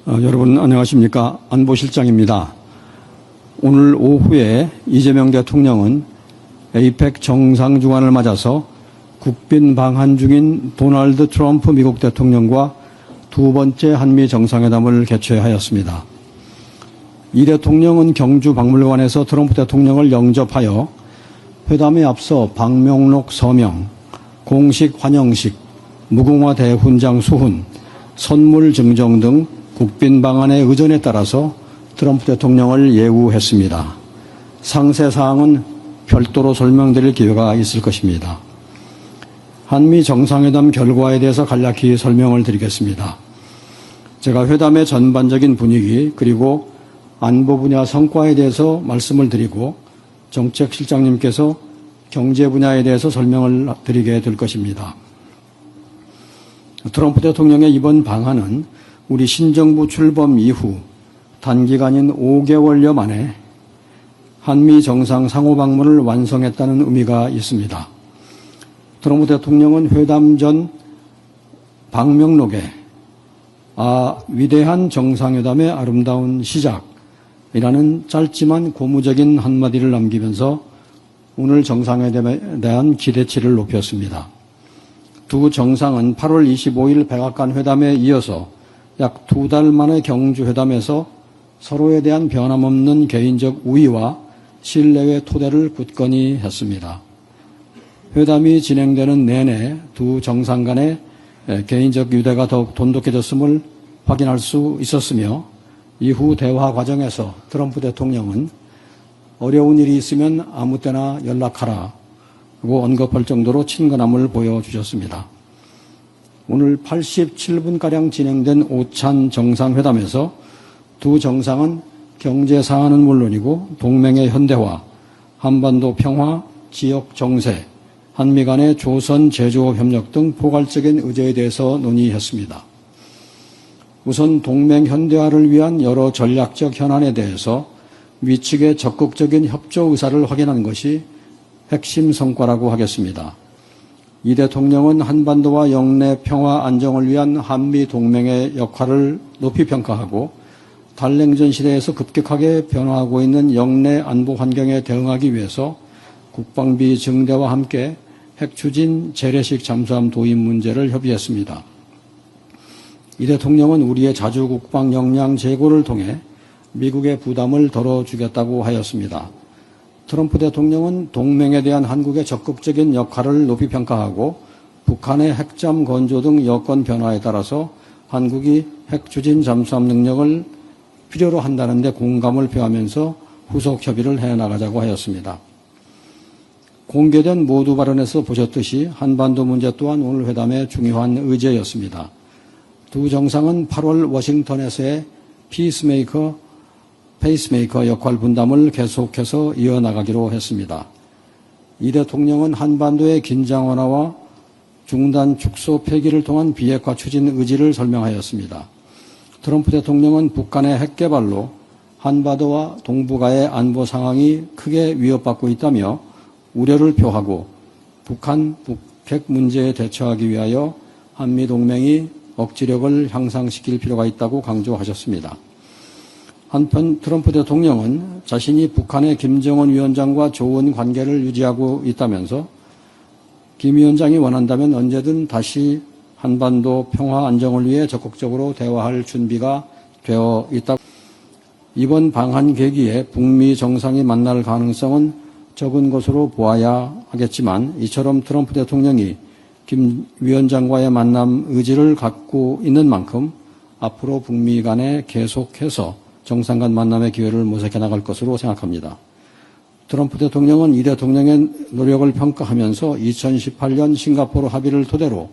여러분 안녕하십니까? 안보실장입니다. 오늘 오후에 이재명 대통령은 에이펙 정상주간을 맞아서 국빈 방한 중인 도널드 트럼프 미국 대통령과 두 번째 한미 정상회담을 개최하였습니다. 이 대통령은 경주 박물관에서 트럼프 대통령을 영접하여 회담에 앞서 방명록 서명, 공식 환영식, 무궁화 대훈장 수훈, 선물 증정 등 국빈 방한의 의전에 따라서 트럼프 대통령을 예우했습니다. 상세 사항은 별도로 설명드릴 기회가 있을 것입니다. 한미 정상회담 결과에 대해서 간략히 설명을 드리겠습니다. 제가 회담의 전반적인 분위기 그리고 안보 분야 성과에 대해서 말씀을 드리고 정책실장님께서 경제 분야에 대해서 설명을 드리게 될 것입니다. 트럼프 대통령의 이번 방한은 우리 신정부 출범 이후 단기간인 5개월여 만에 한미 정상 상호 방문을 완성했다는 의미가 있습니다. 트럼프 대통령은 회담 전 방명록에 위대한 정상회담의 아름다운 시작이라는 짧지만 고무적인 한마디를 남기면서 오늘 정상회담에 대한 기대치를 높였습니다. 두 정상은 8월 25일 백악관 회담에 이어서 약 2달 만에 경주 회담에서 서로에 대한 변함없는 개인적 우위와 신뢰의 토대를 굳건히 했습니다. 회담이 진행되는 내내 두 정상 간의 개인적 유대가 더욱 돈독해졌음을 확인할 수 있었으며 이후 대화 과정에서 트럼프 대통령은 어려운 일이 있으면 아무 때나 연락하라고 언급할 정도로 친근함을 보여주셨습니다. 오늘 87분가량 진행된 오찬 정상회담에서 두 정상은 경제 사안은 물론이고 동맹의 현대화, 한반도 평화, 지역 정세, 한미 간의 조선 제조업 협력 등 포괄적인 의제에 대해서 논의했습니다. 우선 동맹 현대화를 위한 여러 전략적 현안에 대해서 미측의 적극적인 협조 의사를 확인한 것이 핵심 성과라고 하겠습니다. 이 대통령은 한반도와 영내 평화 안정을 위한 한미 동맹의 역할을 높이 평가하고 달냉전 시대에서 급격하게 변화하고 있는 영내 안보 환경에 대응하기 위해서 국방비 증대와 함께 핵추진 재래식 잠수함 도입 문제를 협의했습니다. 이 대통령은 우리의 자주 국방 역량 제고를 통해 미국의 부담을 덜어주겠다고 하였습니다. 트럼프 대통령은 동맹에 대한 한국의 적극적인 역할을 높이 평가하고 북한의 핵잠 건조 등 여건 변화에 따라서 한국이 핵추진 잠수함 능력을 필요로 한다는 데 공감을 표하면서 후속 협의를 해나가자고 하였습니다. 공개된 모두 발언에서 보셨듯이 한반도 문제 또한 오늘 회담의 중요한 의제였습니다. 두 정상은 8월 워싱턴에서의 페이스메이커 역할 분담을 계속해서 이어나가기로 했습니다. 이 대통령은 한반도의 긴장 완화와 중단 축소 폐기를 통한 비핵화 추진 의지를 설명하였습니다. 트럼프 대통령은 북한의 핵 개발로 한반도와 동북아의 안보 상황이 크게 위협받고 있다며 우려를 표하고 북핵 문제에 대처하기 위하여 한미 동맹이 억지력을 향상시킬 필요가 있다고 강조하셨습니다. 한편 트럼프 대통령은 자신이 북한의 김정은 위원장과 좋은 관계를 유지하고 있다면서 김 위원장이 원한다면 언제든 다시 한반도 평화 안정을 위해 적극적으로 대화할 준비가 되어 있다고. 이번 방한 계기에 북미 정상이 만날 가능성은 적은 것으로 보아야 하겠지만 이처럼 트럼프 대통령이 김 위원장과의 만남 의지를 갖고 있는 만큼 앞으로 북미 간에 계속해서 정상 간 만남의 기회를 모색해 나갈 것으로 생각합니다. 트럼프 대통령은 이 대통령의 노력을 평가하면서 2018년 싱가포르 합의를 토대로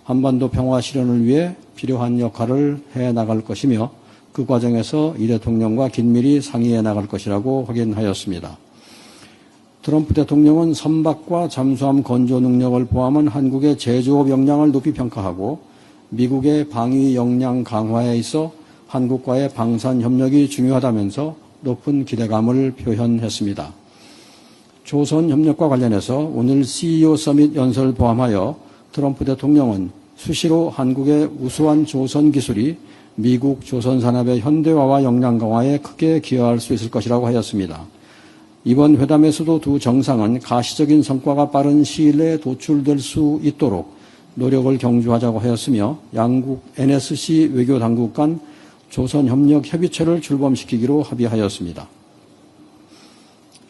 한반도 평화 실현을 위해 필요한 역할을 해 나갈 것이며 그 과정에서 이 대통령과 긴밀히 상의해 나갈 것이라고 확인하였습니다. 트럼프 대통령은 선박과 잠수함 건조 능력을 포함한 한국의 제조업 역량을 높이 평가하고 미국의 방위 역량 강화에 있어 한국과의 방산 협력이 중요하다면서 높은 기대감을 표현했습니다. 조선 협력과 관련해서 오늘 CEO 서밋 연설을 포함하여 트럼프 대통령은 수시로 한국의 우수한 조선 기술이 미국 조선산업의 현대화와 역량 강화에 크게 기여할 수 있을 것이라고 하였습니다. 이번 회담에서도 두 정상은 가시적인 성과가 빠른 시일 내에 도출될 수 있도록 노력을 경주하자고 하였으며 양국 NSC 외교당국 간 조선협력협의체를 출범시키기로 합의하였습니다.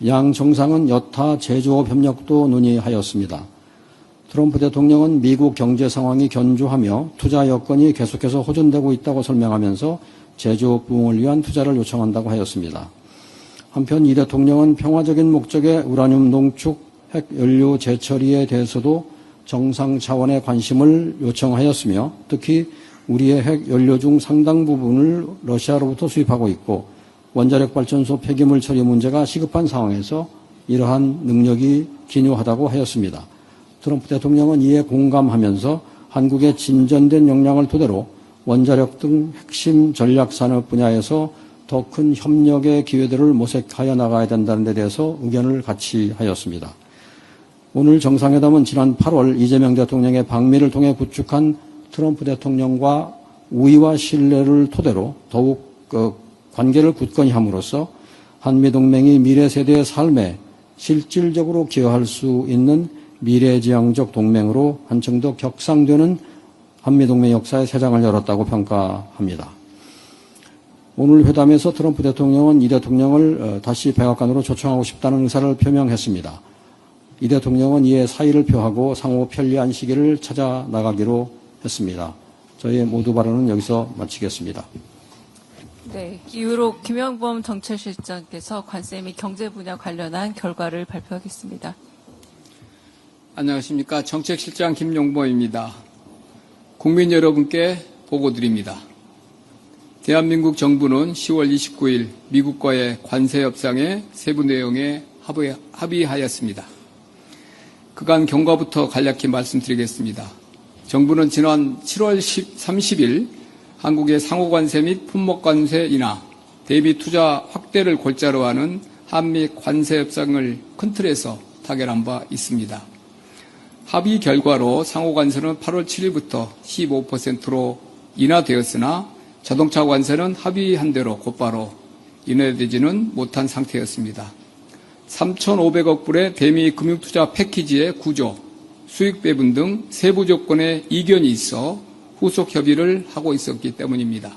양 정상은 여타 제조업 협력도 논의하였습니다. 트럼프 대통령은 미국 경제 상황이 견조하며 투자 여건이 계속해서 호전되고 있다고 설명하면서 제조업 부흥을 위한 투자를 요청한다고 하였습니다. 한편 이 대통령은 평화적인 목적의 우라늄 농축 핵 연료 재처리에 대해서도 정상 차원의 관심을 요청하였으며 특히 우리의 핵 연료 중 상당 부분을 러시아로부터 수입하고 있고 원자력 발전소 폐기물 처리 문제가 시급한 상황에서 이러한 능력이 기묘하다고 하였습니다. 트럼프 대통령은 이에 공감하면서 한국의 진전된 역량을 토대로 원자력 등 핵심 전략 산업 분야에서 더 큰 협력의 기회들을 모색하여 나가야 된다는 데 대해서 의견을 같이 하였습니다. 오늘 정상회담은 지난 8월 이재명 대통령의 방미를 통해 구축한 트럼프 대통령과 우위와 신뢰를 토대로 더욱 관계를 굳건히 함으로써 한미동맹이 미래 세대의 삶에 실질적으로 기여할 수 있는 미래지향적 동맹으로 한층 더 격상되는 한미동맹 역사의 새 장을 열었다고 평가합니다. 오늘 회담에서 트럼프 대통령은 이 대통령을 다시 백악관으로 초청하고 싶다는 의사를 표명했습니다. 이 대통령은 이에 사의를 표하고 상호 편리한 시기를 찾아 나가기로 했습니다. 저희 모두 발언은 여기서 마치겠습니다. 네, 이후로 김영범 정책실장께서 관세 및 경제 분야 관련한 결과를 발표하겠습니다. 안녕하십니까. 정책실장 김용범입니다. 국민 여러분께 보고드립니다. 대한민국 정부는 10월 29일 미국과의 관세 협상의 세부 내용에 합의하였습니다. 그간 경과부터 간략히 말씀드리겠습니다. 정부는 지난 7월 30일 한국의 상호관세 및 품목관세 인하, 대비 투자 확대를 골자로 하는 한미 관세 협상을 큰 틀에서 타결한 바 있습니다. 합의 결과로 상호관세는 8월 7일부터 15%로 인하되었으나 자동차 관세는 합의한 대로 곧바로 인하되지는 못한 상태였습니다. 3,500억 불의 대미 금융투자 패키지의 구조, 수익 배분 등 세부 조건에 이견이 있어 후속 협의를 하고 있었기 때문입니다.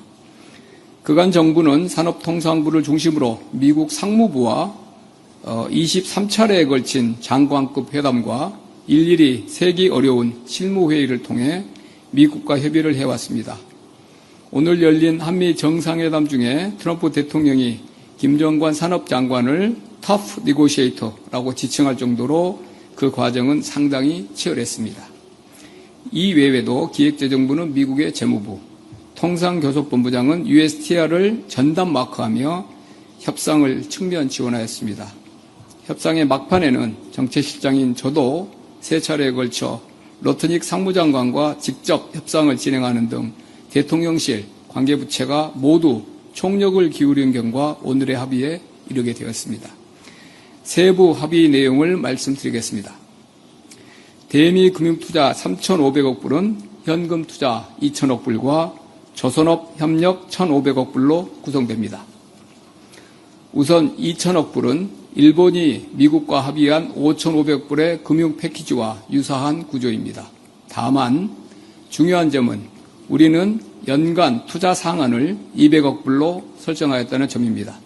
그간 정부는 산업통상부를 중심으로 미국 상무부와 23차례에 걸친 장관급 회담과 일일이 세기 어려운 실무회의를 통해 미국과 협의를 해왔습니다. 오늘 열린 한미 정상회담 중에 트럼프 대통령이 김정관 산업장관을 터프 니고시에이터라고 지칭할 정도로 그 과정은 상당히 치열했습니다. 이 외에도 기획재정부는 미국의 재무부, 통상교섭본부장은 USTR을 전담 마크하며 협상을 측면 지원하였습니다. 협상의 막판에는 정책실장인 저도 세 차례에 걸쳐 러트닉 상무장관과 직접 협상을 진행하는 등 대통령실 관계부처가 모두 총력을 기울인 결과 오늘의 합의에 이르게 되었습니다. 세부 합의 내용을 말씀드리겠습니다. 대미 금융투자 3,500억 불은 현금 투자 2,000억 불과 조선업 협력 1,500억 불로 구성됩니다. 우선 2,000억 불은 일본이 미국과 합의한 5,500억 불의 금융 패키지와 유사한 구조입니다. 다만 중요한 점은 우리는 연간 투자 상한을 200억 불로 설정하였다는 점입니다.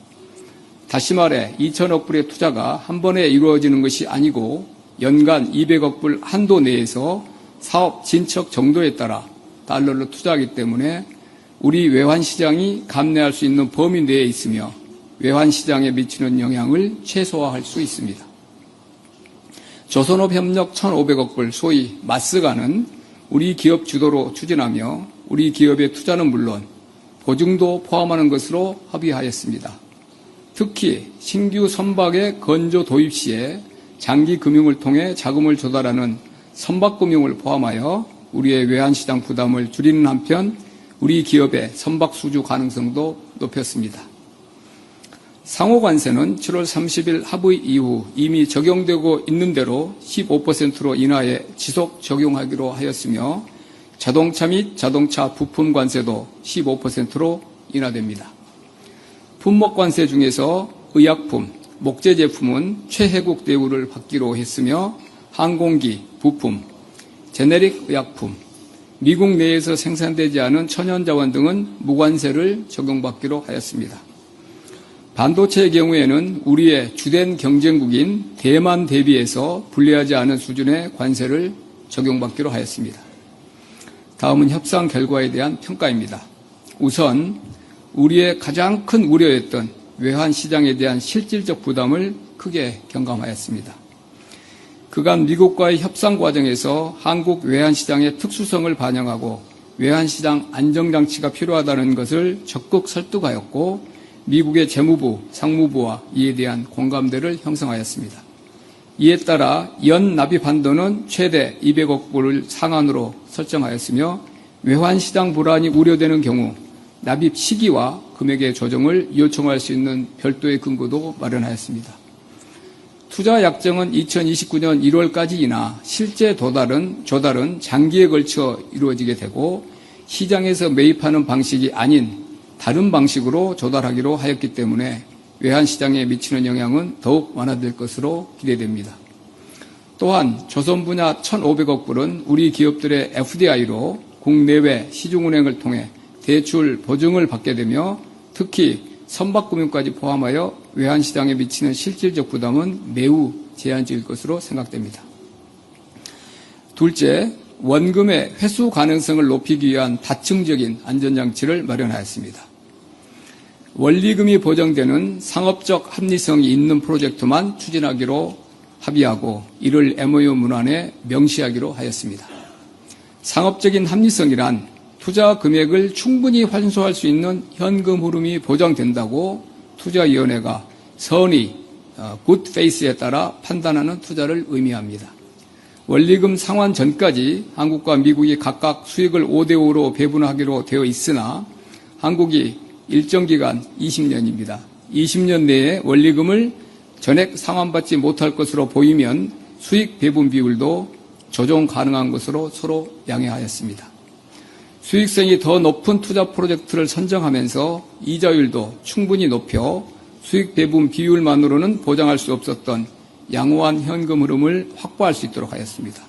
다시 말해 2,000억 불의 투자가 한 번에 이루어지는 것이 아니고 연간 200억 불 한도 내에서 사업 진척 정도에 따라 달러를 투자하기 때문에 우리 외환시장이 감내할 수 있는 범위 내에 있으며 외환시장에 미치는 영향을 최소화할 수 있습니다. 조선업 협력 1,500억 불 소위 마스가는 우리 기업 주도로 추진하며 우리 기업의 투자는 물론 보증도 포함하는 것으로 합의하였습니다. 특히 신규 선박의 건조 도입 시에 장기 금융을 통해 자금을 조달하는 선박금융을 포함하여 우리의 외환시장 부담을 줄이는 한편 우리 기업의 선박 수주 가능성도 높였습니다. 상호관세는 7월 30일 합의 이후 이미 적용되고 있는 대로 15%로 인하해 지속 적용하기로 하였으며 자동차 및 자동차 부품 관세도 15%로 인하됩니다. 품목 관세 중에서 의약품, 목재 제품은 최혜국 대우를 받기로 했으며 항공기, 부품, 제네릭 의약품, 미국 내에서 생산되지 않은 천연자원 등은 무관세를 적용받기로 하였습니다. 반도체의 경우에는 우리의 주된 경쟁국인 대만 대비해서 불리하지 않은 수준의 관세를 적용받기로 하였습니다. 다음은 협상 결과에 대한 평가입니다. 우선 우리의 가장 큰 우려였던 외환 시장에 대한 실질적 부담을 크게 경감하였습니다. 그간 미국과의 협상 과정에서 한국 외환시장의 특수성을 반영하고 외환시장 안정장치가 필요하다는 것을 적극 설득하였고 미국의 재무부, 상무부와 이에 대한 공감대를 형성하였습니다. 이에 따라 연 납입 한도는 최대 200억 불을 상한으로 설정하였으며 외환시장 불안이 우려되는 경우 납입 시기와 금액의 조정을 요청할 수 있는 별도의 근거도 마련하였습니다. 투자 약정은 2029년 1월까지이나 실제 조달은 장기에 걸쳐 이루어지게 되고 시장에서 매입하는 방식이 아닌 다른 방식으로 조달하기로 하였기 때문에 외환시장에 미치는 영향은 더욱 완화될 것으로 기대됩니다. 또한 조선 분야 1,500억 불은 우리 기업들의 FDI로 국내외 시중은행을 통해 대출 보증을 받게 되며 특히 선박금융까지 포함하여 외환시장에 미치는 실질적 부담은 매우 제한적일 것으로 생각됩니다. 둘째, 원금의 회수 가능성을 높이기 위한 다층적인 안전장치를 마련하였습니다. 원리금이 보장되는 상업적 합리성이 있는 프로젝트만 추진하기로 합의하고 이를 MOU 문안에 명시하기로 하였습니다. 상업적인 합리성이란 투자 금액을 충분히 환수할 수 있는 현금 흐름이 보장된다고 투자위원회가 선의, good faith에 따라 판단하는 투자를 의미합니다. 원리금 상환 전까지 한국과 미국이 각각 수익을 5대5로 배분하기로 되어 있으나 한국이 일정 기간 20년입니다. 20년 내에 원리금을 전액 상환받지 못할 것으로 보이면 수익 배분 비율도 조정 가능한 것으로 서로 양해하였습니다. 수익성이 더 높은 투자 프로젝트를 선정하면서 이자율도 충분히 높여 수익 배분 비율만으로는 보장할 수 없었던 양호한 현금 흐름을 확보할 수 있도록 하였습니다.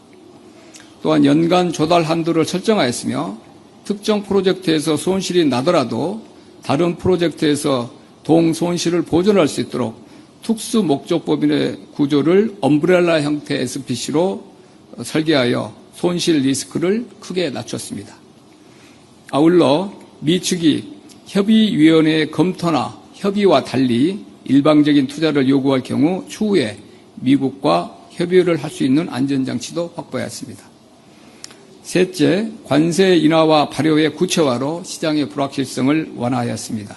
또한 연간 조달 한도를 설정하였으며 특정 프로젝트에서 손실이 나더라도 다른 프로젝트에서 동손실을 보존할 수 있도록 특수 목적법인의 구조를 엄브렐라 형태 SPC로 설계하여 손실 리스크를 크게 낮췄습니다. 아울러 미측이 협의위원회의 검토나 협의와 달리 일방적인 투자를 요구할 경우 추후에 미국과 협의를 할 수 있는 안전장치도 확보하였습니다. 셋째, 관세 인하와 발효의 구체화로 시장의 불확실성을 완화하였습니다.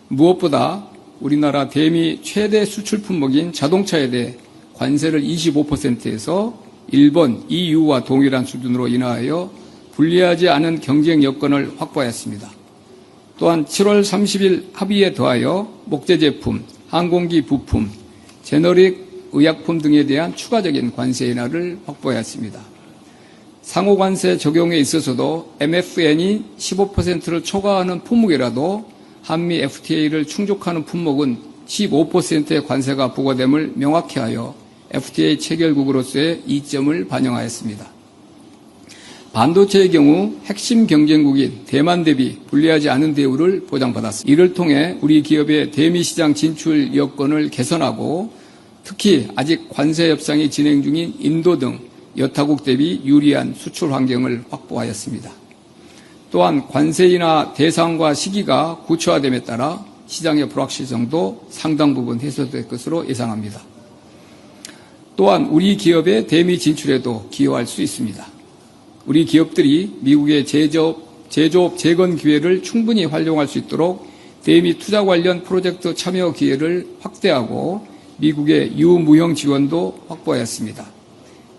무엇보다 우리나라 대미 최대 수출 품목인 자동차에 대해 관세를 25%에서 일본, EU와 동일한 수준으로 인하하여 불리하지 않은 경쟁 여건을 확보하였습니다. 또한 7월 30일 합의에 더하여 목재 제품, 항공기 부품, 제너릭 의약품 등에 대한 추가적인 관세 인하를 확보하였습니다. 상호관세 적용에 있어서도 MFN이 15%를 초과하는 품목이라도 한미 FTA를 충족하는 품목은 15%의 관세가 부과됨을 명확히 하여 FTA 체결국으로서의 이점을 반영하였습니다. 반도체의 경우 핵심 경쟁국인 대만 대비 불리하지 않은 대우를 보장받았습니다. 이를 통해 우리 기업의 대미 시장 진출 여건을 개선하고 특히 아직 관세 협상이 진행 중인 인도 등 여타국 대비 유리한 수출 환경을 확보하였습니다. 또한 관세 인하 대상과 시기가 구체화됨에 따라 시장의 불확실성도 상당 부분 해소될 것으로 예상합니다. 또한 우리 기업의 대미 진출에도 기여할 수 있습니다. 우리 기업들이 미국의 제조업 재건 기회를 충분히 활용할 수 있도록 대미 투자 관련 프로젝트 참여 기회를 확대하고 미국의 유무형 지원도 확보하였습니다.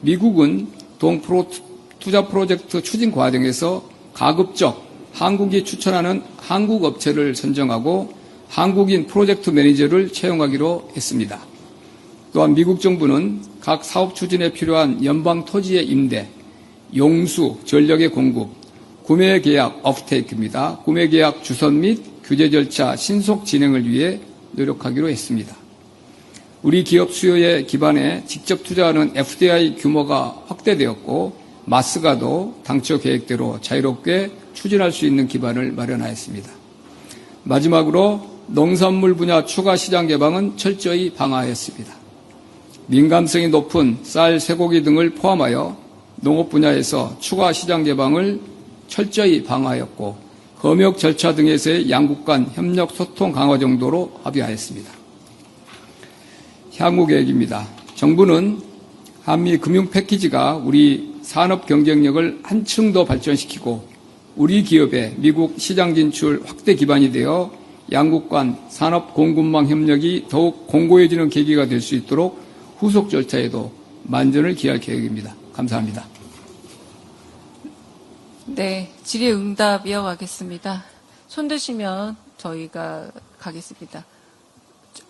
미국은 투자 프로젝트 추진 과정에서 가급적 한국이 추천하는 한국 업체를 선정하고 한국인 프로젝트 매니저를 채용하기로 했습니다. 또한 미국 정부는 각 사업 추진에 필요한 연방 토지의 임대, 용수, 전력의 공급, 구매 계약 오프테이크입니다. 구매 계약 주선 및 규제 절차 신속 진행을 위해 노력하기로 했습니다. 우리 기업 수요에 기반해 직접 투자하는 FDI 규모가 확대되었고 마스가도 당초 계획대로 자유롭게 추진할 수 있는 기반을 마련하였습니다. 마지막으로 농산물 분야 추가 시장 개방은 철저히 방어하였습니다. 민감성이 높은 쌀, 쇠고기 등을 포함하여 농업 분야에서 추가 시장 개방을 철저히 방어하였고 검역 절차 등에서의 양국 간 협력 소통 강화 정도로 합의하였습니다. 향후 계획입니다. 정부는 한미 금융 패키지가 우리 산업 경쟁력을 한층 더 발전시키고 우리 기업의 미국 시장 진출 확대 기반이 되어 양국 간 산업 공급망 협력이 더욱 공고해지는 계기가 될 수 있도록 후속 절차에도 만전을 기할 계획입니다. 감사합니다. 네, 질의응답 이어가겠습니다. 손 드시면 저희가 가겠습니다.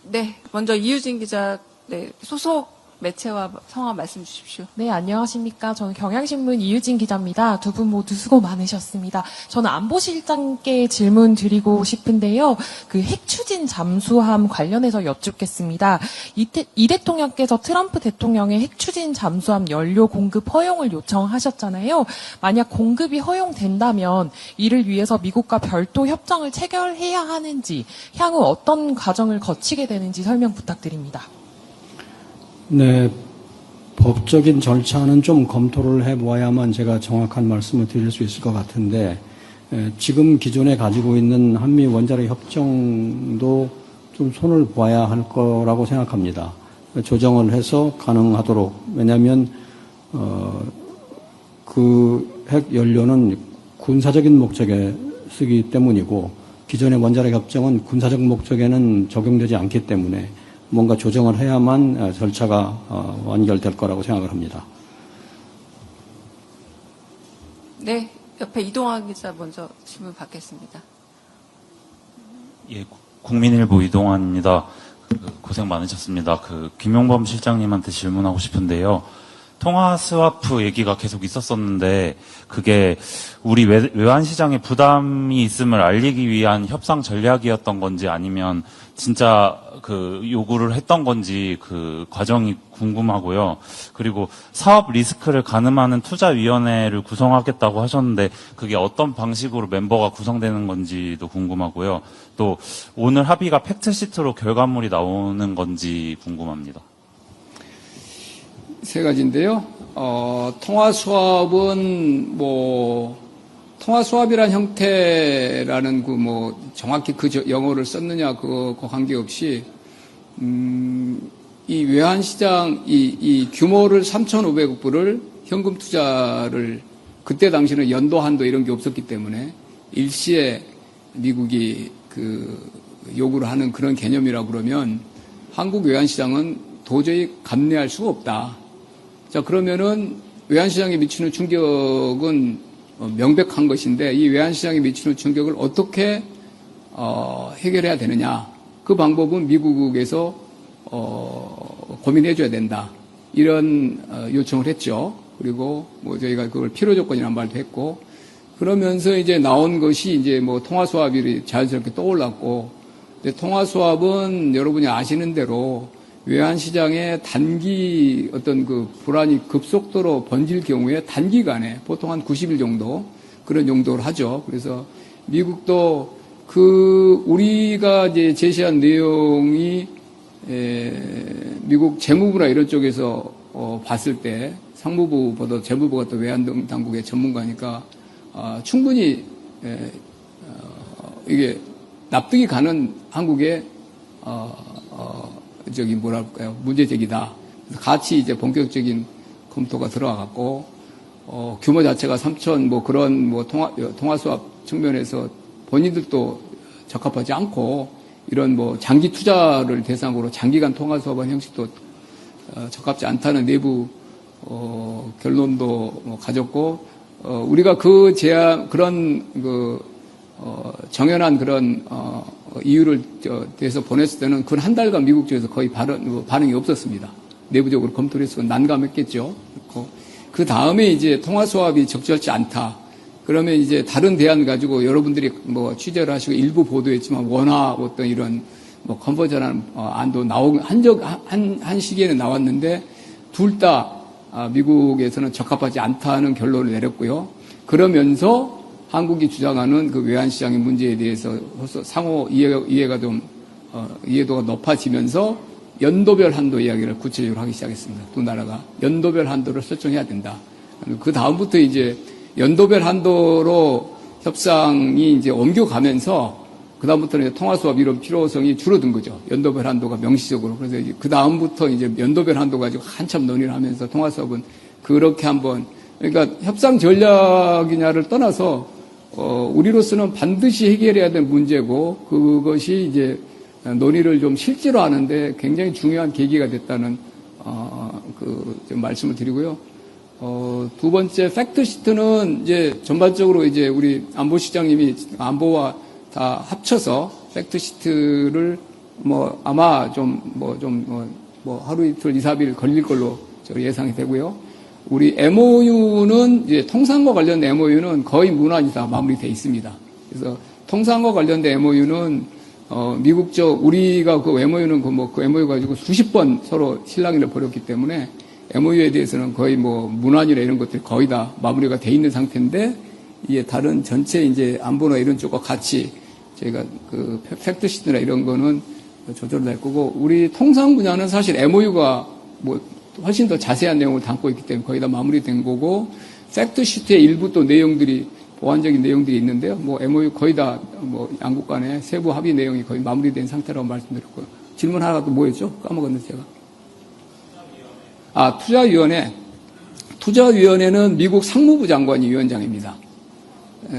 네, 먼저 이유진 기자, 네, 소속 매체와 성함 말씀 주십시오. 네, 안녕하십니까. 저는 경향신문 이유진 기자입니다. 두 분 모두 수고 많으셨습니다. 저는 안보실장께 질문 드리고 싶은데요. 그 핵추진 잠수함 관련해서 여쭙겠습니다. 이 대통령께서 트럼프 대통령의 핵추진 잠수함 연료 공급 허용을 요청하셨잖아요. 만약 공급이 허용된다면 이를 위해서 미국과 별도 협정을 체결해야 하는지, 향후 어떤 과정을 거치게 되는지 설명 부탁드립니다. 네, 법적인 절차는 좀 검토를 해보아야만 제가 정확한 말씀을 드릴 수 있을 것 같은데 지금 기존에 가지고 있는 한미 원자력 협정도 좀 손을 봐야 할 거라고 생각합니다. 조정을 해서 가능하도록. 왜냐하면 그 핵 연료는 군사적인 목적에 쓰기 때문이고 기존의 원자력 협정은 군사적 목적에는 적용되지 않기 때문에 뭔가 조정을 해야만 절차가 완결될 거라고 생각을 합니다. 네, 옆에 이동환 기자 먼저 질문 받겠습니다. 예, 국민일보 이동환입니다. 고생 많으셨습니다. 김용범 실장님한테 질문하고 싶은데요. 통화 스와프 얘기가 계속 있었었는데 그게 우리 외환 시장에 부담이 있음을 알리기 위한 협상 전략이었던 건지 아니면 진짜 요구를 했던 건지 그 과정이 궁금하고요. 그리고 사업 리스크를 가늠하는 투자위원회를 구성하겠다고 하셨는데 그게 어떤 방식으로 멤버가 구성되는 건지도 궁금하고요. 또 오늘 합의가 팩트시트로 결과물이 나오는 건지 궁금합니다. 세 가지인데요. 통화 수합은 통화 수합이란 형태라는 정확히 영어를 썼느냐 그거 관계없이 이 외환 시장 이 규모를 3,500억 불을 현금 투자를 그때 당시는 연도 한도 이런 게 없었기 때문에 일시에 미국이 요구를 하는 그런 개념이라 그러면 한국 외환 시장은 도저히 감내할 수가 없다. 자, 그러면은 외환시장에 미치는 충격은 명백한 것인데 이 외환시장에 미치는 충격을 어떻게 해결해야 되느냐. 그 방법은 미국에서 고민해줘야 된다. 이런 요청을 했죠. 그리고 저희가 그걸 필요조건이라는 말도 했고 그러면서 이제 나온 것이 이제 통화수합이 자연스럽게 떠올랐고 근데 통화수합은 여러분이 아시는 대로 외환시장에 단기 어떤 불안이 급속도로 번질 경우에 단기간에 보통 한 90일 정도 그런 용도를 하죠. 그래서 미국도 우리가 이제 제시한 내용이 미국 재무부나 이런 쪽에서 봤을 때 상무부보다 재무부가 또 외환 당국의 전문가니까 충분히 이게 납득이 가는 한국의 문제 제기다. 같이 이제 본격적인 검토가 들어가고, 규모 자체가 3천, 통화 수합 측면에서 본인들도 적합하지 않고, 이런 장기 투자를 대상으로 장기간 통화 수합한 형식도 적합지 않다는 내부, 결론도 가졌고, 우리가 정연한 그런, 이유를 대해서 보냈을 때는 그 한 달간 미국 쪽에서 거의 반응이 없었습니다. 내부적으로 검토를 해서 난감했겠죠. 그 다음에 이제 통화 수합이 적절치 않다. 그러면 이제 다른 대안 가지고 여러분들이 뭐 취재를 하시고 일부 보도했지만 원화 어떤 이런 뭐 컨버전한 안도 한 시기에는 나왔는데 둘 다 미국에서는 적합하지 않다는 결론을 내렸고요. 그러면서 한국이 주장하는 그 외환시장의 문제에 대해서 상호 이해가 좀 이해도가 높아지면서 연도별 한도 이야기를 구체적으로 하기 시작했습니다. 두 나라가 연도별 한도를 설정해야 된다. 그 다음부터 이제 연도별 한도로 협상이 이제 옮겨가면서 그 다음부터는 통화 수합 이런 필요성이 줄어든 거죠. 연도별 한도가 명시적으로. 그래서 그 다음부터 이제 연도별 한도 가지고 한참 논의를 하면서 통화 수합은 그렇게 한번 그러니까 협상 전략이냐를 떠나서 우리로서는 반드시 해결해야 될 문제고 그것이 이제 논의를 좀 실제로 하는데 굉장히 중요한 계기가 됐다는 좀 말씀을 드리고요. 두 번째 팩트시트는 이제 전반적으로 이제 우리 안보시장님이 안보와 다 합쳐서 팩트시트를 뭐 아마 뭐 하루 이틀 2, 3일 걸릴 걸로 예상이 되고요. 우리 MOU는 이제 통상과 관련된 MOU는 거의 무난히 다 마무리되어 있습니다. 그래서 통상과 관련된 MOU는 미국 우리가 그 MOU는 그 MOU 가지고 수십 번 서로 실랑이를 벌였기 때문에 MOU에 대해서는 거의 뭐 문안이나 이런 것들이 거의 다 마무리가 돼 있는 상태인데 이게 다른 전체 이제 안보나 이런 쪽과 같이 저희가 그 팩트시트나 이런 거는 조절을 할 거고 우리 통상 분야는 사실 MOU가 뭐 훨씬 더 자세한 내용을 담고 있기 때문에 거의 다 마무리된 거고 팩트시트의 일부 또 내용들이 보완적인 내용들이 있는데요. 뭐 MOU 거의 다 뭐 양국 간의 세부 합의 내용이 거의 마무리된 상태라고 말씀드렸고요. 질문 하나가 또 뭐였죠? 까먹었네 제가. 투자위원회. 투자위원회는 미국 상무부 장관이 위원장입니다.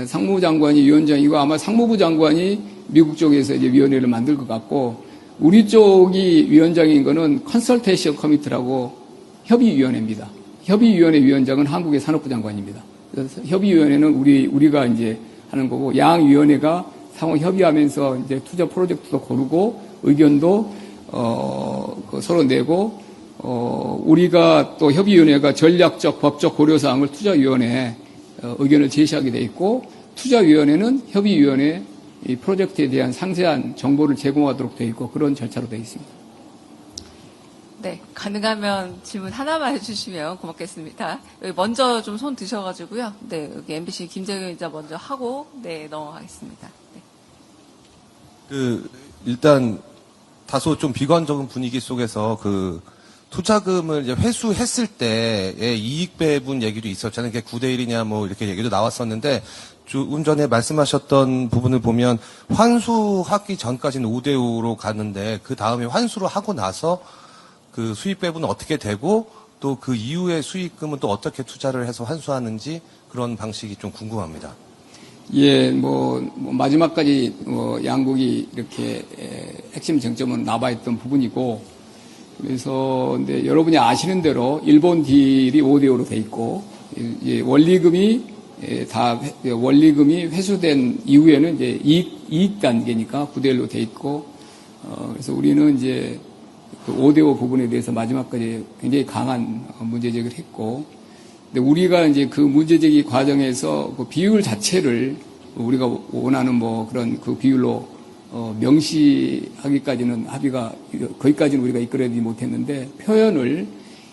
상무부 장관이 위원장이고 아마 상무부 장관이 미국 쪽에서 이제 위원회를 만들 것 같고 우리 쪽이 위원장인 거는 컨설테이션 커미티라고 협의위원회입니다. 협의위원회 위원장은 한국의 산업부 장관입니다. 그래서 협의위원회는 우리가 이제 하는 거고 양 위원회가 상호 협의하면서 이제 투자 프로젝트도 고르고 의견도 서로 내고 우리가 또 협의위원회가 전략적 법적 고려사항을 투자위원회에 의견을 제시하게 돼 있고 투자위원회는 협의위원회 이 프로젝트에 대한 상세한 정보를 제공하도록 되어 있고 그런 절차로 되어 있습니다. 네, 가능하면 질문 하나만 해주시면 고맙겠습니다. 여기 먼저 좀 손 드셔가지고요. 네, 여기 MBC 김재경 기자 먼저 하고 네 넘어가겠습니다. 네. 일단 다소 좀 비관적인 분위기 속에서 투자금을 이제 회수했을 때의 이익 배분 얘기도 있었잖아요. 그게 9대 1이냐 뭐 이렇게 얘기도 나왔었는데 조금 전에 말씀하셨던 부분을 보면 환수하기 전까지는 5대 5로 가는데 그 다음에 환수를 하고 나서 그 수익 배분은 어떻게 되고 또 그 이후에 수익금은 또 어떻게 투자를 해서 환수하는지 그런 방식이 좀 궁금합니다. 예, 마지막까지 양국이 이렇게 핵심 쟁점은 남아있던 부분이고 그래서 근데 여러분이 아시는 대로 일본 딜이 5대 5로 돼 있고 원리금이 회수된 이후에는 이제 이익 단계니까 9대 1로 돼 있고 그래서 우리는 이제 그 5대 5 부분에 대해서 마지막까지 굉장히 강한 문제 제기를 했고 근데 우리가 이제 그 문제 제기 과정에서 그 비율 자체를 우리가 원하는 뭐 그런 그 비율로 명시하기까지는 합의가 거기까지는 우리가 이끌어내지 못했는데 표현을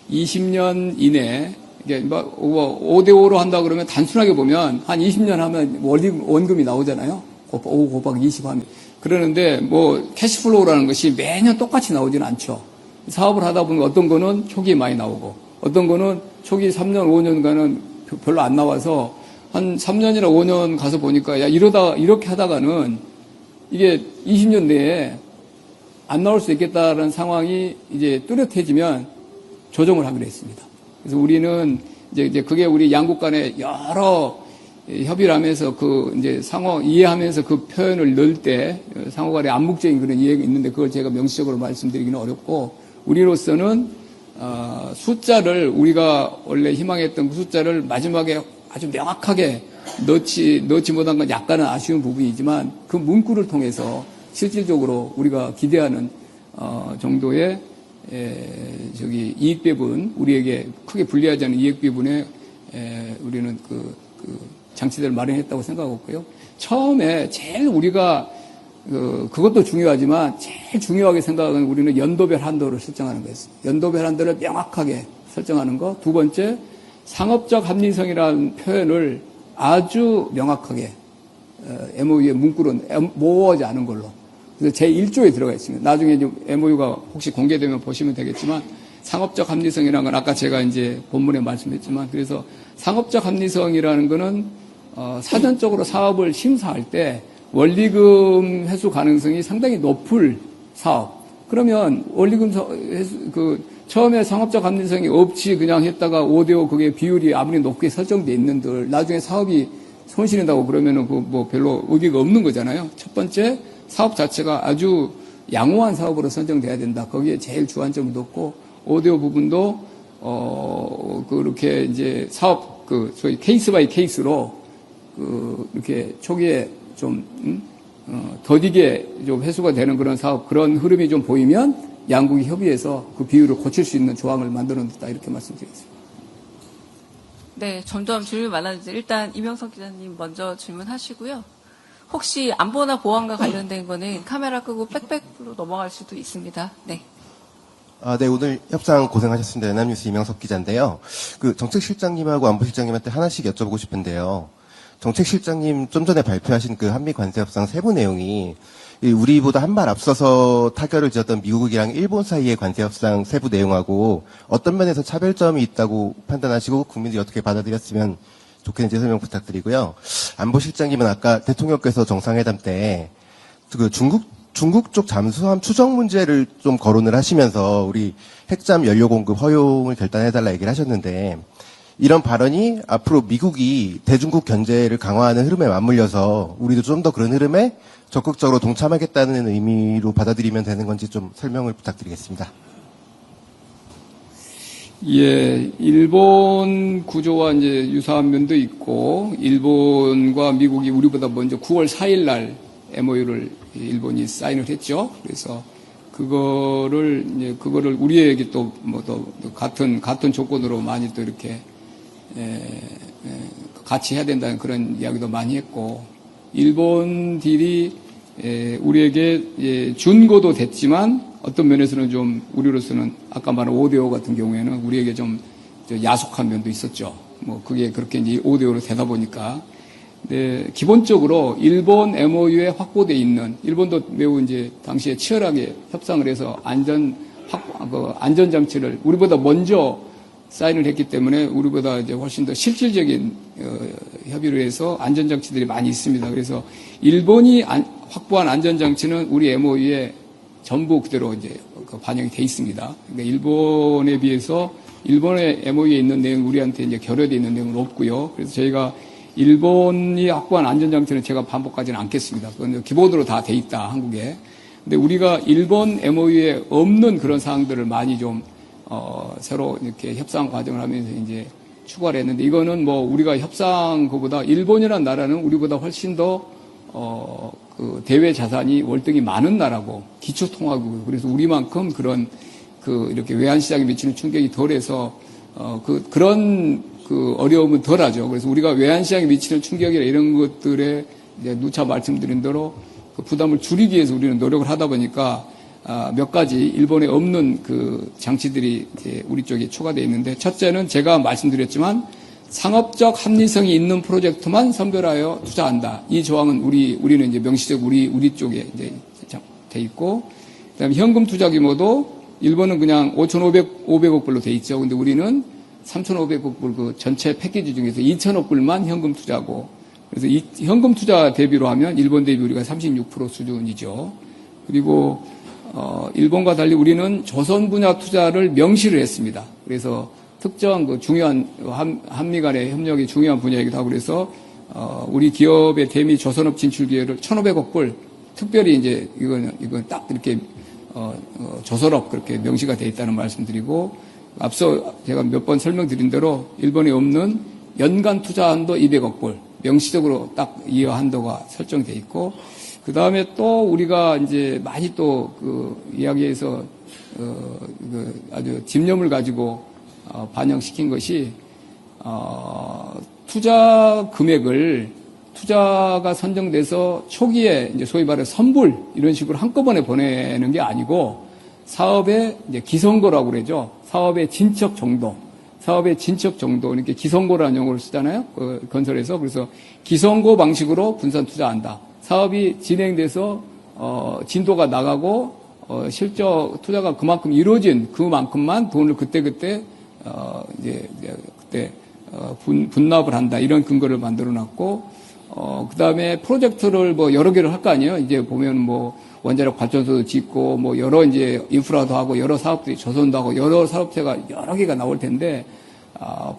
20년 이내 이게 5대 5로 한다 그러면 단순하게 보면 한 20년 하면 원금이 나오잖아요. 5 곱하기 20 하면 그러는데 캐시플로우라는 것이 매년 똑같이 나오지는 않죠. 사업을 하다 보면 어떤 거는 초기에 많이 나오고 어떤 거는 초기 3년 5년간은 별로 안 나와서 한 3년이나 5년 가서 보니까 이렇게 하다가는 이게 20년 내에 안 나올 수 있겠다라는 상황이 이제 뚜렷해지면 조정을 하기로 했습니다. 그래서 우리는 이제 그게 우리 양국 간에 여러 협의를 하면서 이제 상호 이해하면서 그 표현을 넣을 때 상호 간에 암묵적인 그런 이해가 있는데 그걸 제가 명시적으로 말씀드리기는 어렵고 우리로서는 숫자를 우리가 원래 희망했던 그 숫자를 마지막에 아주 명확하게 넣지 못한 건 약간은 아쉬운 부분이지만 그 문구를 통해서 실질적으로 우리가 기대하는 정도의 이익 배분, 우리에게 크게 불리하지 않은 이익 배분에 우리는 그 장치들을 마련했다고 생각하고요. 처음에 제일 우리가 그것도 중요하지만 제일 중요하게 생각하는 우리는 연도별 한도를 설정하는 거였어요. 연도별 한도를 명확하게 설정하는 거. 두 번째, 상업적 합리성이라는 표현을 아주 명확하게 MOU의 문구로 모호하지 않은 걸로. 그래서 제1조에 들어가 있습니다. 나중에 MOU가 혹시 공개되면 보시면 되겠지만 상업적 합리성이라는 건 아까 제가 이제 본문에 말씀했지만 그래서 상업적 합리성이라는 거는 사전적으로 사업을 심사할 때 원리금 회수 가능성이 상당히 높을 사업. 그러면 원리금 회수, 처음에 상업적 합리성이 없이 그냥 했다가 5대5 그게 비율이 아무리 높게 설정돼 있는들 나중에 사업이 손실인다고 그러면은 별로 의미가 없는 거잖아요. 첫 번째, 사업 자체가 아주 양호한 사업으로 선정돼야 된다. 거기에 제일 주안점을 뒀고 5대5 부분도 그렇게 이제 사업 소위 케이스 바이 케이스로 이렇게 초기에 좀 더디게 좀 회수가 되는 그런 사업 그런 흐름이 좀 보이면 양국이 협의해서 그 비율을 고칠 수 있는 조항을 만들어냈다 이렇게 말씀드리겠습니다. 네, 점점 질문이 많아지죠. 일단 이명석 기자님 먼저 질문하시고요. 혹시 안보나 보안과 관련된 거는 카메라 끄고 빽빽으로 넘어갈 수도 있습니다. 네. 네, 오늘 협상 고생하셨습니다. 연합뉴스 이명석 기자인데요. 정책실장님하고 안보실장님한테 하나씩 여쭤보고 싶은데요. 정책실장님 좀 전에 발표하신 한미 관세 협상 세부 내용이 우리보다 한 발 앞서서 타결을 지었던 미국이랑 일본 사이의 관세 협상 세부 내용하고 어떤 면에서 차별점이 있다고 판단하시고 국민들이 어떻게 받아들였으면 좋겠는지 설명 부탁드리고요. 안보실장님은 아까 대통령께서 정상회담 때 중국 쪽 잠수함 추정 문제를 좀 거론을 하시면서 우리 핵잠 연료 공급 허용을 결단해달라 얘기를 하셨는데 이런 발언이 앞으로 미국이 대중국 견제를 강화하는 흐름에 맞물려서 우리도 좀 더 그런 흐름에 적극적으로 동참하겠다는 의미로 받아들이면 되는 건지 좀 설명을 부탁드리겠습니다. 예, 일본 구조와 이제 유사한 면도 있고, 일본과 미국이 우리보다 먼저 9월 4일 날 MOU를 일본이 사인을 했죠. 그래서 그거를 우리에게 또 같은 조건으로 많이 또 이렇게, 같이 해야 된다는 그런 이야기도 많이 했고, 일본 딜이 우리에게 준거도 됐지만 어떤 면에서는 좀 우리로서는 아까 말한 5대5 같은 경우에는 우리에게 좀 야속한 면도 있었죠. 그게 그렇게 이제 5대5로 되다 보니까. 네, 기본적으로 일본 MOU에 확보돼 있는 일본도 매우 이제 당시에 치열하게 협상을 해서 안전장치를 우리보다 먼저 사인을 했기 때문에 우리보다 이제 훨씬 더 실질적인 협의를 해서 안전장치들이 많이 있습니다. 그래서 일본이 확보한 안전장치는 우리 MOU에 전부 그대로 이제 반영이 돼 있습니다. 그러니까 일본에 비해서 일본의 MOU에 있는 내용 우리한테 이제 결여되어 있는 내용은 없고요. 그래서 저희가 일본이 확보한 안전장치는 제가 반복하지는 않겠습니다. 그건 기본으로 다 돼 있다, 한국에. 근데 우리가 일본 MOU에 없는 그런 사항들을 많이 좀 새로 이렇게 협상 과정을 하면서 이제 추가를 했는데 이거는 우리가 협상 그보다 일본이라는 나라는 우리보다 훨씬 더 대외 자산이 월등히 많은 나라고 기초통화국이고 그래서 우리만큼 그런 이렇게 외환 시장에 미치는 충격이 덜해서 그런 어려움은 덜하죠. 그래서 우리가 외환 시장에 미치는 충격이나 이런 것들에 이제 누차 말씀드린 대로 그 부담을 줄이기 위해서 우리는 노력을 하다 보니까 몇 가지 일본에 없는 장치들이 이제 우리 쪽에 추가되어 있는데 첫째는 제가 말씀드렸지만 상업적 합리성이 있는 프로젝트만 선별하여 투자한다. 이 조항은 우리는 이제 명시적 우리 쪽에 이제 돼 있고 그다음에 현금 투자 규모도 일본은 그냥 5,500억 불로 돼 있죠. 근데 우리는 3,500억 불 전체 패키지 중에서 2,000억 불만 현금 투자고 그래서 이 현금 투자 대비로 하면 일본 대비 우리가 36% 수준이죠. 그리고 일본과 달리 우리는 조선 분야 투자를 명시를 했습니다. 그래서 특정 중요한 한미 간의 협력이 중요한 분야이기도 하고 그래서 우리 기업의 대미 조선업 진출 기회를 1,500억 불 특별히 이제 이건 딱 이렇게 조선업 그렇게 명시가 돼 있다는 말씀드리고 앞서 제가 몇 번 설명드린 대로 일본에 없는 연간 투자 한도 200억 불 명시적으로 딱 이하 한도가 설정돼 있고 그 다음에 또 우리가 이제 많이 또 이야기에서 아주 집념을 가지고 반영시킨 것이 투자 금액을 투자가 선정돼서 초기에 이제 소위 말해 선불 이런 식으로 한꺼번에 보내는 게 아니고 사업의 이제 기선고라고 그러죠. 사업의 진척 정도. 이렇게 기선고라는 용어를 쓰잖아요. 건설에서. 그래서 기선고 방식으로 분산 투자한다. 사업이 진행돼서 진도가 나가고 실적 투자가 그만큼 이루어진 그만큼만 돈을 그때 분납을 한다. 이런 근거를 만들어 놨고 그 다음에 프로젝트를 뭐 여러 개를 할 거 아니에요. 이제 보면 뭐 원자력 발전소도 짓고 뭐 여러 이제 인프라도 하고 여러 사업들이 조선도 하고 여러 사업체가 여러 개가 나올 텐데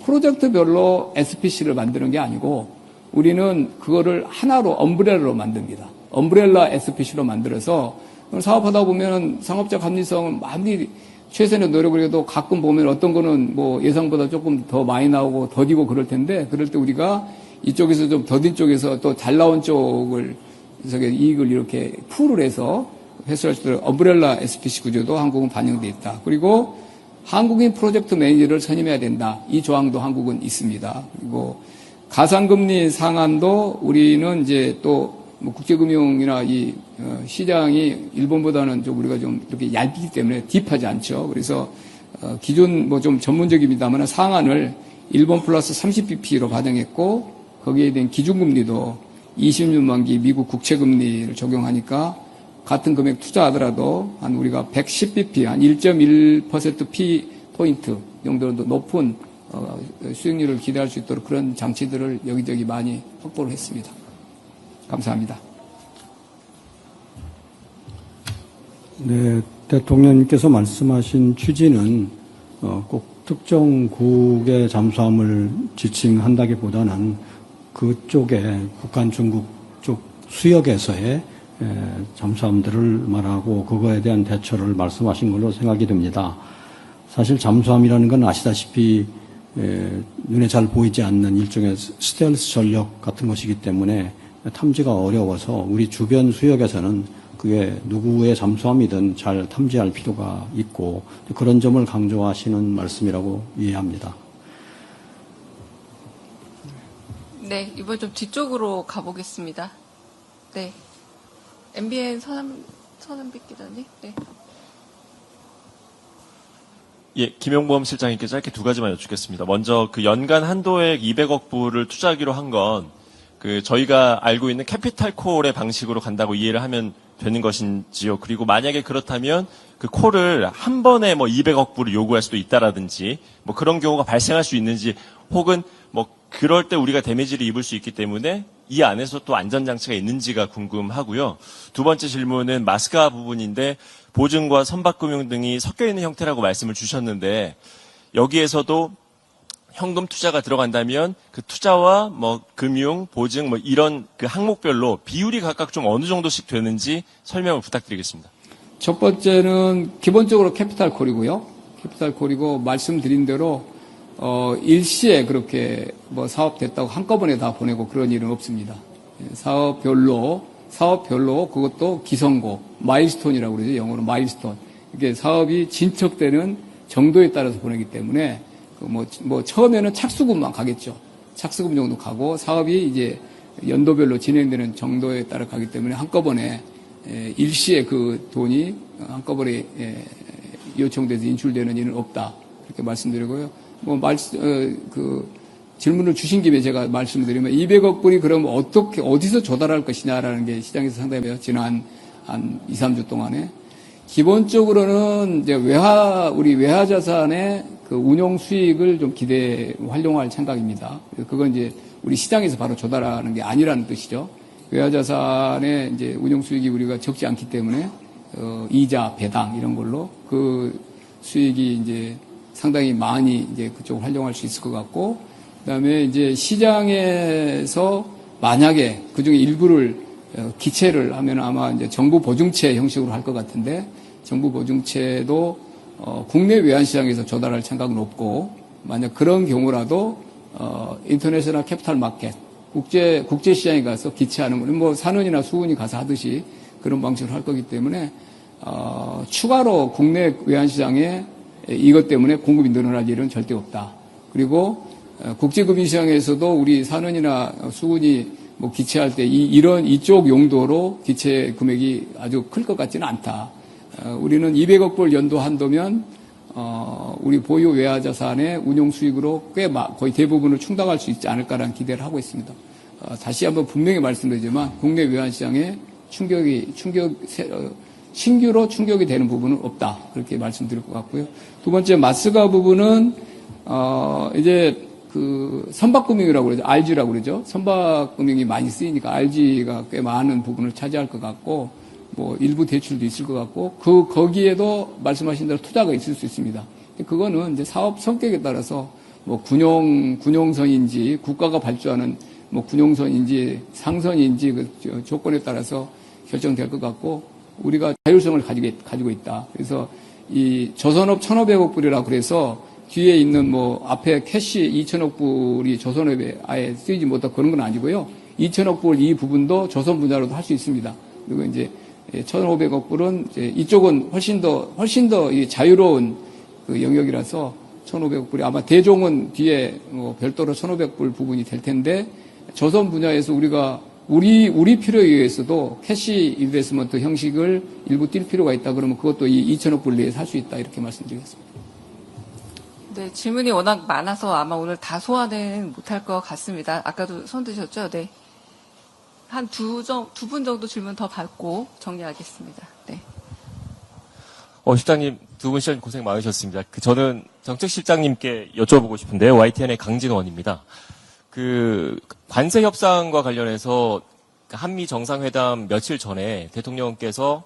프로젝트별로 SPC를 만드는 게 아니고 우리는 그거를 하나로 엄브렐라로 만듭니다. 엄브렐라 SPC로 만들어서 사업하다 보면 상업적 합리성은 많이 최선의 노력을 해도 가끔 보면 어떤 거는 뭐 예상보다 조금 더 많이 나오고 더디고 그럴 텐데 그럴 때 우리가 이쪽에서 좀 더딘 쪽에서 또 잘 나온 쪽을 이익을 이렇게 풀을 해서 회수할 수 있도록 엄브렐라 SPC 구조도 한국은 반영되어 있다. 그리고 한국인 프로젝트 매니저를 선임해야 된다. 이 조항도 한국은 있습니다. 그리고 가상금리 상한도 우리는 이제 또 뭐 국제금융이나 이 시장이 일본보다는 좀 우리가 좀 이렇게 얇기 때문에 딥하지 않죠. 그래서 기존 뭐 좀 전문적입니다만 상한을 일본 플러스 30bp로 반영했고 거기에 대한 기준금리도 20년 만기 미국 국채금리를 적용하니까 같은 금액 투자하더라도 한 우리가 110bp, 한 1.1% P 포인트 정도로 높은 수익률을 기대할 수 있도록 그런 장치들을 여기저기 많이 확보를 했습니다. 감사합니다. 네, 대통령님께서 말씀하신 취지는 꼭 특정 국의 잠수함을 지칭한다기보다는 그쪽에 북한, 중국 쪽 수역에서의 잠수함들을 말하고 그거에 대한 대처를 말씀하신 걸로 생각이 됩니다. 사실 잠수함이라는 건 아시다시피 눈에 잘 보이지 않는 일종의 스텔스 전력 같은 것이기 때문에 탐지가 어려워서 우리 주변 수역에서는 그게 누구의 잠수함이든 잘 탐지할 필요가 있고 그런 점을 강조하시는 말씀이라고 이해합니다. 네, 이번 좀 뒤쪽으로 가보겠습니다. 네. MBN 서남빛 기자님. 네. 예, 김용범 실장님께 짧게 두 가지만 여쭙겠습니다. 먼저 그 연간 한도액 200억 불을 투자하기로 한 건 그 저희가 알고 있는 캐피탈콜의 방식으로 간다고 이해를 하면 되는 것인지요. 그리고 만약에 그렇다면 그 콜을 한 번에 뭐 200억 불을 요구할 수도 있다라든지 뭐 그런 경우가 발생할 수 있는지 혹은 뭐 그럴 때 우리가 데미지를 입을 수 있기 때문에 이 안에서 또 안전장치가 있는지가 궁금하고요. 두 번째 질문은 마스카 부분인데 보증과 선박금융 등이 섞여 있는 형태라고 말씀을 주셨는데 여기에서도 현금 투자가 들어간다면 그 투자와 뭐 금융, 보증 뭐 이런 그 항목별로 비율이 각각 좀 어느 정도씩 되는지 설명을 부탁드리겠습니다. 첫 번째는 기본적으로 캐피탈콜이고요. 캐피탈콜이고 말씀드린 대로 일시에 그렇게 뭐 사업 됐다고 한꺼번에 다 보내고 그런 일은 없습니다. 사업별로 그것도 기선고, 마일스톤이라고 그러죠. 영어로 마일스톤. 이게 사업이 진척되는 정도에 따라서 보내기 때문에 뭐 처음에는 착수금만 가겠죠. 착수금 정도 가고 사업이 이제 연도별로 진행되는 정도에 따라 가기 때문에 한꺼번에 일시에 그 돈이 한꺼번에 요청돼서 인출되는 일은 없다. 그렇게 말씀드리고요. 질문을 주신 김에 제가 말씀드리면 200억 불이 그럼 어디서 조달할 것이냐라는 게 시장에서 상당히 지난 한 2, 3주 동안에 기본적으로는 이제 우리 외화 자산의 그 운용 수익을 좀 활용할 생각입니다. 그건 이제 우리 시장에서 바로 조달하는 게 아니라는 뜻이죠. 외화 자산의 이제 운용 수익이 우리가 적지 않기 때문에 이자, 배당 이런 걸로 그 수익이 이제 상당히 많이 이제 그쪽을 활용할 수 있을 것 같고, 그다음에 이제 시장에서 만약에 그중에 일부를 기체를 하면 아마 이제 정부 보증채 형식으로 할 것 같은데, 정부 보증채도 국내 외환시장에서 조달할 생각은 없고, 만약 그런 경우라도 인터내셔널 캐피탈 마켓, 국제시장에 가서 기체하는 거는 뭐 산원이나 수은이 가서 하듯이 그런 방식으로 할 거기 때문에 추가로 국내 외환시장에 이것 때문에 공급이 늘어날 일은 절대 없다. 그리고 국제금융시장에서도 우리 산원이나 수군이 뭐 기체할 때 이쪽 용도로 기체 금액이 아주 클 것 같지는 않다. 우리는 200억 불 연도 한도면 우리 보유 외화 자산의 운용 수익으로 거의 대부분을 충당할 수 있지 않을까라는 기대를 하고 있습니다. 다시 한번 분명히 말씀드리지만 국내 외환 시장에 신규로 충격이 되는 부분은 없다. 그렇게 말씀드릴 것 같고요. 두 번째 마스가 부분은 이제 그 선박금융이라고 그러죠. RG라고 그러죠. 선박금융이 많이 쓰이니까 RG가 꽤 많은 부분을 차지할 것 같고 뭐 일부 대출도 있을 것 같고 거기에도 말씀하신 대로 투자가 있을 수 있습니다. 그거는 이제 사업 성격에 따라서 뭐 군용선인지 국가가 발주하는 뭐 군용선인지 상선인지 그 조건에 따라서 결정될 것 같고 우리가 자율성을 가지고 있다. 그래서 이 조선업 1,500억 불이라고 그래서 뒤에 있는 뭐 앞에 캐시 2,000억 불이 조선업에 아예 쓰이지 못하고 그런 건 아니고요. 2,000억 불 이 부분도 조선 분야로도 할 수 있습니다. 그리고 이제 1,500억 불은 이쪽은 훨씬 더 이 자유로운 그 영역이라서 1,500억 불이 아마 대종은 뒤에 뭐 별도로 1,500불 부분이 될 텐데 조선 분야에서 우리가 우리 필요에 의해서도 캐시 인베스먼트 형식을 일부 뛸 필요가 있다 그러면 그것도 이 2,000억 불 내에 살 수 있다 이렇게 말씀드리겠습니다. 네, 질문이 워낙 많아서 아마 오늘 다 소화는 못할 것 같습니다. 아까도 손 드셨죠? 네. 한 두 분 정도 질문 더 받고 정리하겠습니다. 네. 실장님, 두 분 시장 고생 많으셨습니다. 저는 정책실장님께 여쭤보고 싶은데요. YTN의 강진원입니다. 관세 협상과 관련해서 한미 정상회담 며칠 전에 대통령께서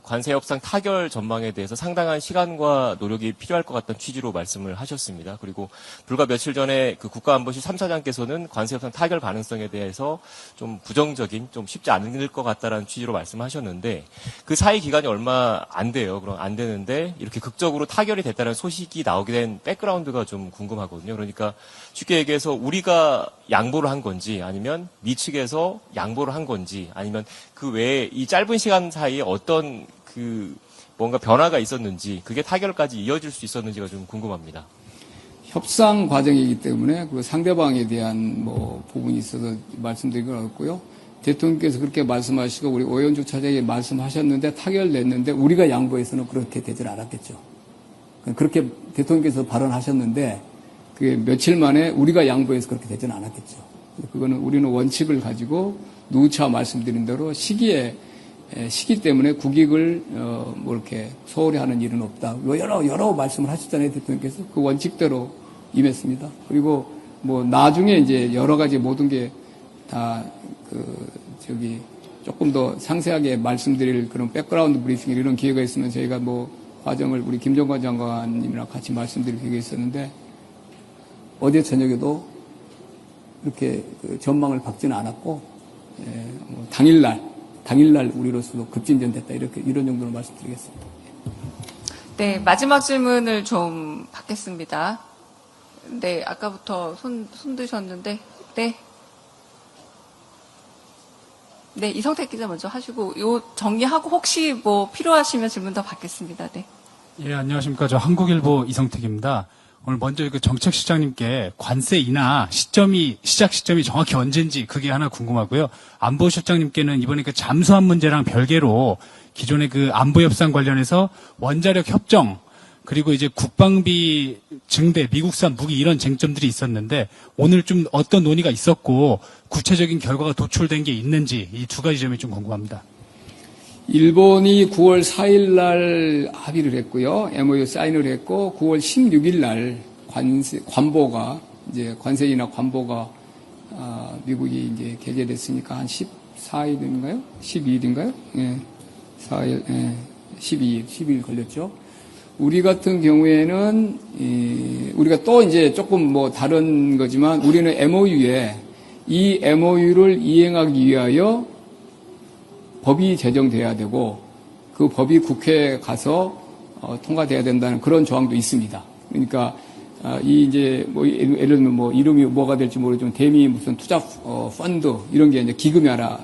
관세 협상 타결 전망에 대해서 상당한 시간과 노력이 필요할 것 같다는 취지로 말씀을 하셨습니다. 그리고 불과 며칠 전에 국가안보실 3차장께서는 관세 협상 타결 가능성에 대해서 좀 부정적인, 좀 쉽지 않을 것 같다라는 취지로 말씀하셨는데 그 사이 기간이 얼마 안 돼요. 그럼 안 되는데 이렇게 극적으로 타결이 됐다는 소식이 나오게 된 백그라운드가 좀 궁금하거든요. 그러니까 쉽게 얘기해서 우리가 양보를 한 건지 아니면 미 측에서 양보를 한 건지 아니면 그 외에 이 짧은 시간 사이에 어떤 뭔가 변화가 있었는지 그게 타결까지 이어질 수 있었는지가 좀 궁금합니다. 협상 과정이기 때문에 그 상대방에 대한 뭐 부분이 있어서 말씀드리긴 어렵고요. 대통령께서 그렇게 말씀하시고 우리 오현주 차장이 말씀하셨는데 타결됐는데 우리가 양보해서는 그렇게 되질 않았겠죠. 그렇게 대통령께서 발언하셨는데 그게 며칠 만에 우리가 양보해서 그렇게 되지는 않았겠죠. 그거는 우리는 원칙을 가지고 누차 말씀드린 대로 시기 때문에 국익을 뭐 이렇게 소홀히 하는 일은 없다. 여러 말씀을 하셨잖아요, 대통령께서. 그 원칙대로 임했습니다. 그리고 뭐 나중에 이제 여러 가지 모든 게 다 조금 더 상세하게 말씀드릴 그런 백그라운드 브리핑 이런 기회가 있으면 저희가 뭐 과정을 우리 김정관 장관님이랑 같이 말씀드릴 기회가 있었는데 어제 저녁에도 이렇게 전망을 박지는 않았고 뭐 당일날 우리로서도 급진전됐다 이런 정도로 말씀드리겠습니다. 네, 마지막 질문을 좀 받겠습니다. 네, 아까부터 손 드셨는데, 네, 이성택 기자 먼저 하시고, 요 정리하고 혹시 뭐 필요하시면 질문 더 받겠습니다. 네. 예, 안녕하십니까. 저 한국일보 이성택입니다. 오늘 먼저 정책실장님께 관세 인하 시작 시점이 정확히 언제인지 그게 하나 궁금하고요. 안보실장님께는 이번에 잠수함 문제랑 별개로 기존의 안보협상 관련해서 원자력 협정 그리고 이제 국방비 증대, 미국산 무기 이런 쟁점들이 있었는데 오늘 좀 어떤 논의가 있었고 구체적인 결과가 도출된 게 있는지 이 두 가지 점이 좀 궁금합니다. 일본이 9월 4일 날 합의를 했고요. MOU 사인을 했고 9월 16일 날 관보가 이제 관세 인하 관보가 미국이 이제 게재됐으니까 한 14일인가요? 12일인가요? 예. 4일, 12일 걸렸죠. 우리 같은 경우에는 우리가 또 이제 조금 뭐 다른 거지만 우리는 MOU에 이 MOU를 이행하기 위하여 법이 제정돼야 되고 그 법이 국회에 가서 통과돼야 된다는 그런 조항도 있습니다. 그러니까 이 이제 뭐 예를 들면 뭐 이름이 뭐가 될지 모르지만 대미 무슨 투자 펀드 이런 게 이제 기금이 하나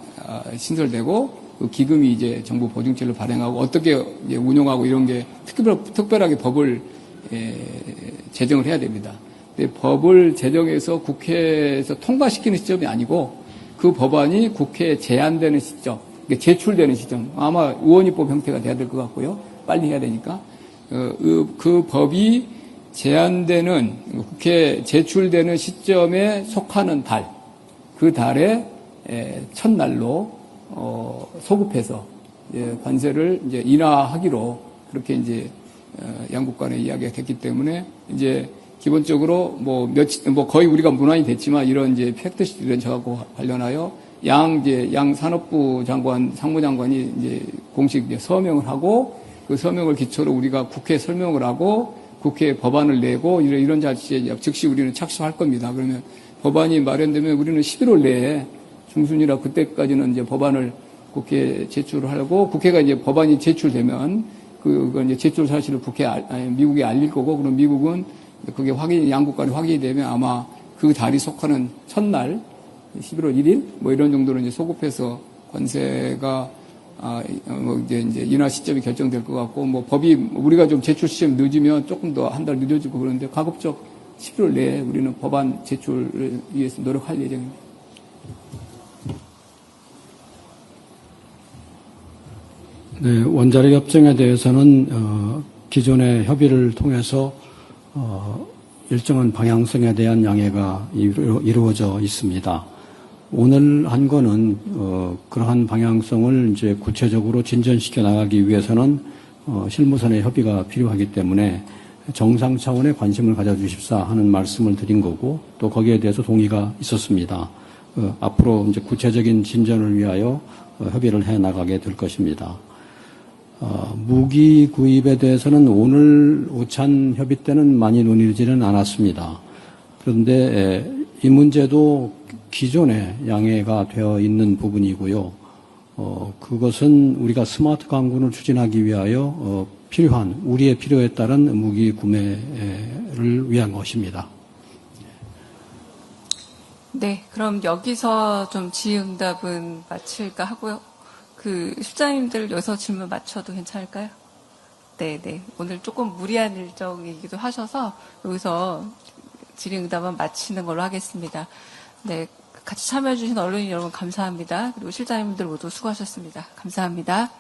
신설되고 그 기금이 이제 정부 보증제를 발행하고 어떻게 이제 운용하고 이런 게 특별하게 법을 제정을 해야 됩니다. 근데 법을 제정해서 국회에서 통과시키는 시점이 아니고 그 법안이 국회에 제안되는 시점, 그러니까 제출되는 시점, 아마 의원입법 형태가 돼야 될 것 같고요. 빨리 해야 되니까 그 법이 제안되는 국회에 제출되는 시점에 속하는 달, 그 달에 첫날로 소급해서 관세를 이제 인하하기로 그렇게 이제 양국 간의 이야기가 됐기 때문에 이제 기본적으로 뭐 거의 우리가 문안이 됐지만 이런 이제 팩트시트를 저하고 관련하여 양 산업부 장관, 상무장관이 이제 공식 이제 서명을 하고 그 서명을 기초로 우리가 국회에 설명을 하고 국회에 법안을 내고 이런 자체에 즉시 우리는 착수할 겁니다. 그러면 법안이 마련되면 우리는 11월 내에 중순이라 그때까지는 이제 법안을 국회에 제출을 하고 국회가 이제 법안이 제출되면 그건 이제 제출 사실을 미국에 알릴 거고 그럼 미국은 그게 양국 간에 확인이 되면 아마 그 달이 속하는 첫날 11월 1일 뭐 이런 정도로 이제 소급해서 관세가 이제 인하 시점이 결정될 것 같고 뭐 법이 우리가 좀 제출 시점 늦으면 조금 더 한 달 늦어지고 그러는데 가급적 11월 내에 우리는 법안 제출을 위해서 노력할 예정입니다. 네, 원자력 협정에 대해서는 기존의 협의를 통해서 일정한 방향성에 대한 양해가 이루어져 있습니다. 오늘 한 거는 그러한 방향성을 이제 구체적으로 진전시켜 나가기 위해서는 실무선의 협의가 필요하기 때문에 정상 차원의 관심을 가져주십사 하는 말씀을 드린 거고 또 거기에 대해서 동의가 있었습니다. 앞으로 이제 구체적인 진전을 위하여 협의를 해 나가게 될 것입니다. 무기 구입에 대해서는 오늘 오찬 협의 때는 많이 논의되지는 않았습니다. 그런데 이 문제도 기존에 양해가 되어 있는 부분이고요. 그것은 우리가 스마트 강군을 추진하기 위하여 필요한 우리의 필요에 따른 무기 구매를 위한 것입니다. 네, 그럼 여기서 좀 질의응답은 마칠까 하고요. 그 실장님들 여기서 질문 마쳐도 괜찮을까요? 네. 오늘 조금 무리한 일정이기도 하셔서 여기서 질의응답은 마치는 걸로 하겠습니다. 네, 같이 참여해주신 언론인 여러분 감사합니다. 그리고 실장님들 모두 수고하셨습니다. 감사합니다.